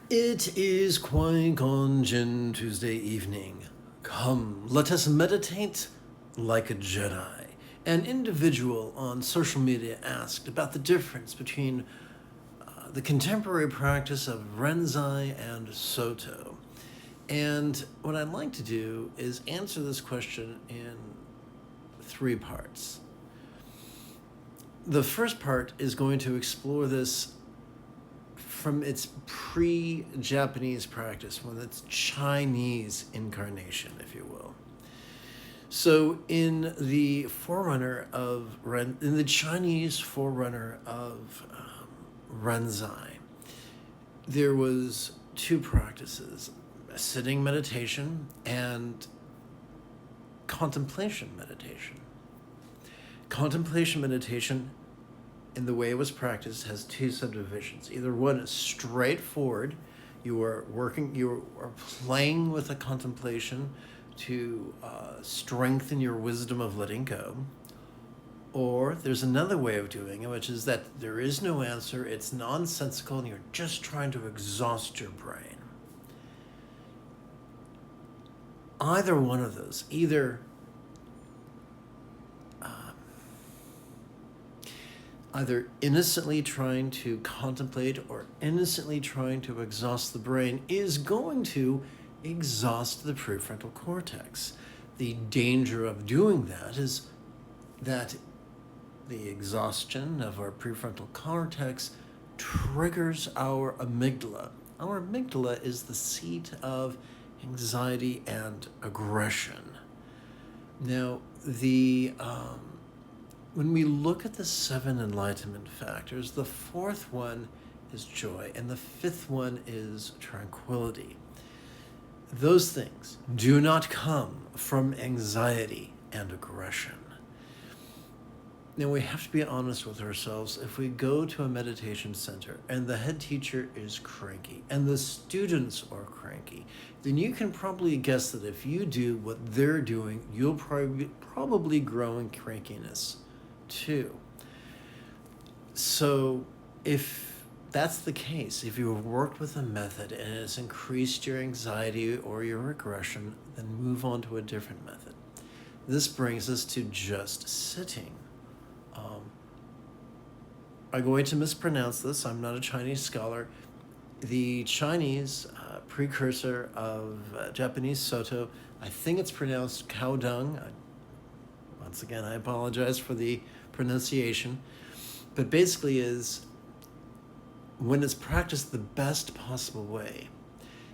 It is Qui-Gon Tuesday evening. Come, let us meditate like a Jedi. An individual on social media asked about the difference between the contemporary practice of Rinzai and Soto. And what I'd like to do is answer this question in 3 parts. The first part is going to explore this from its pre-Japanese practice, from its Chinese incarnation, if you will. So in the Chinese forerunner of Rinzai, there was 2 practices: sitting meditation and contemplation meditation. Contemplation meditation, in the way it was practiced, has 2 subdivisions. Either one is straightforward, you are playing with a contemplation to strengthen your wisdom of letting go. Or there's another way of doing it, which is that there is no answer, it's nonsensical, and you're just trying to exhaust your brain. Either one of those, either innocently trying to contemplate or innocently trying to exhaust the brain, is going to exhaust the prefrontal cortex. The danger of doing that is that the exhaustion of our prefrontal cortex triggers our amygdala. Our amygdala is the seat of anxiety and aggression. Now, when we look at the 7 enlightenment factors, the 4th one is joy, and the 5th one is tranquility. Those things do not come from anxiety and aggression. Now, we have to be honest with ourselves. If we go to a meditation center and the head teacher is cranky and the students are cranky, then you can probably guess that if you do what they're doing, you'll probably grow in crankiness too. So if that's the case, if you have worked with a method and it's increased your anxiety or your aggression, then move on to a different method. This brings us to just sitting. I'm going to mispronounce this. I'm not a Chinese scholar. The Chinese precursor of Japanese Soto, I think it's pronounced cow dung. Once again, I apologize for the pronunciation, but basically is when it's practiced the best possible way.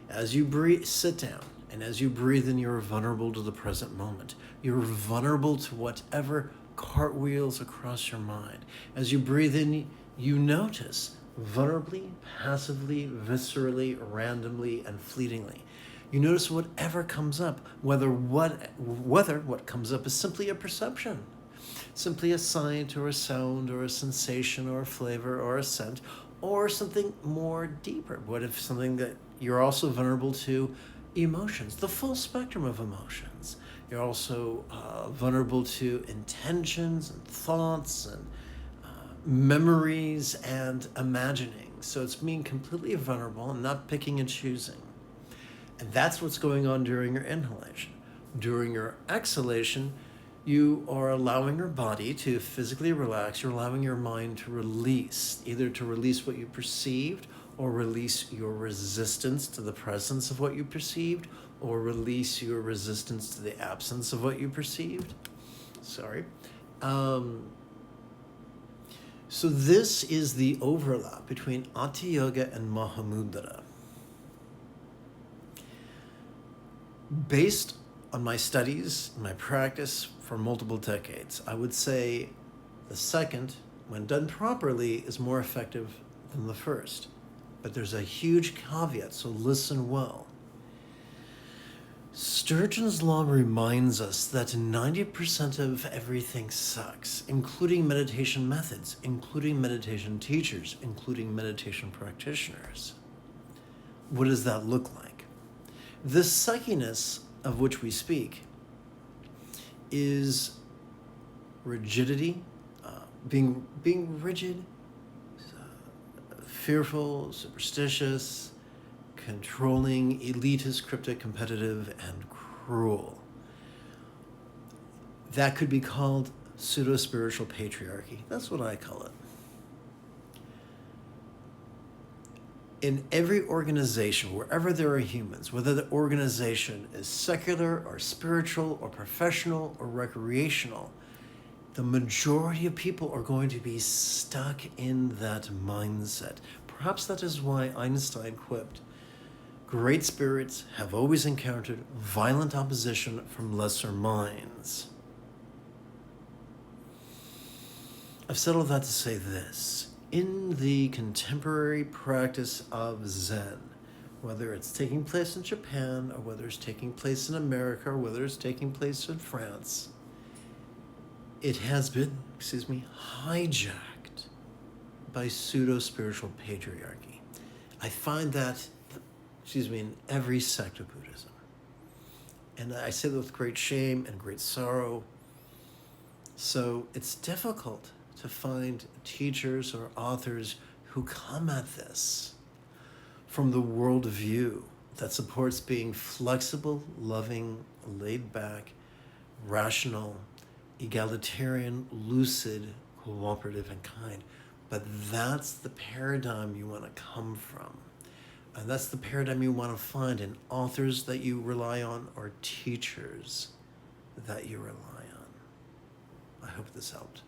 As you sit down, and as you breathe in, you're vulnerable to the present moment. You're vulnerable to whatever cartwheels across your mind. As you breathe in, you notice vulnerably, passively, viscerally, randomly, and fleetingly. You notice whatever comes up, whether what comes up is simply a perception, simply a sight or a sound or a sensation or a flavor or a scent, or something more deeper. What if something that you're also vulnerable to emotions, the full spectrum of emotions. You're also vulnerable to intentions and thoughts and memories and imagining. So it's being completely vulnerable and not picking and choosing. And that's what's going on during your inhalation. During your exhalation, you are allowing your body to physically relax. You're allowing your mind to release, either to release what you perceived or release your resistance to the presence of what you perceived, or release your resistance to the absence of what you perceived. Sorry. So this is the overlap between Hatha Yoga and Mahamudra. Based on my studies, my practice for multiple decades, I would say the second, when done properly, is more effective than the first. But there's a huge caveat, so listen well. Sturgeon's law reminds us that 90% of everything sucks, including meditation methods, including meditation teachers, including meditation practitioners. What does that look like? The suckiness of which we speak is rigidity, being rigid, fearful, superstitious, controlling, elitist, cryptic, competitive, and cruel. That could be called pseudo-spiritual patriarchy. That's what I call it. In every organization, wherever there are humans, whether the organization is secular or spiritual or professional or recreational, the majority of people are going to be stuck in that mindset. Perhaps that is why Einstein quipped, "Great spirits have always encountered violent opposition from lesser minds." I've said all that to say this. In the contemporary practice of Zen, whether it's taking place in Japan or whether it's taking place in America or whether it's taking place in France, it has been, hijacked by pseudo-spiritual patriarchy. I find that, in every sect of Buddhism. And I say that with great shame and great sorrow. So it's difficult to find teachers or authors who come at this from the worldview that supports being flexible, loving, laid back, rational, egalitarian, lucid, cooperative, and kind. But that's the paradigm you want to come from. And that's the paradigm you want to find in authors that you rely on or teachers that you rely on. I hope this helped.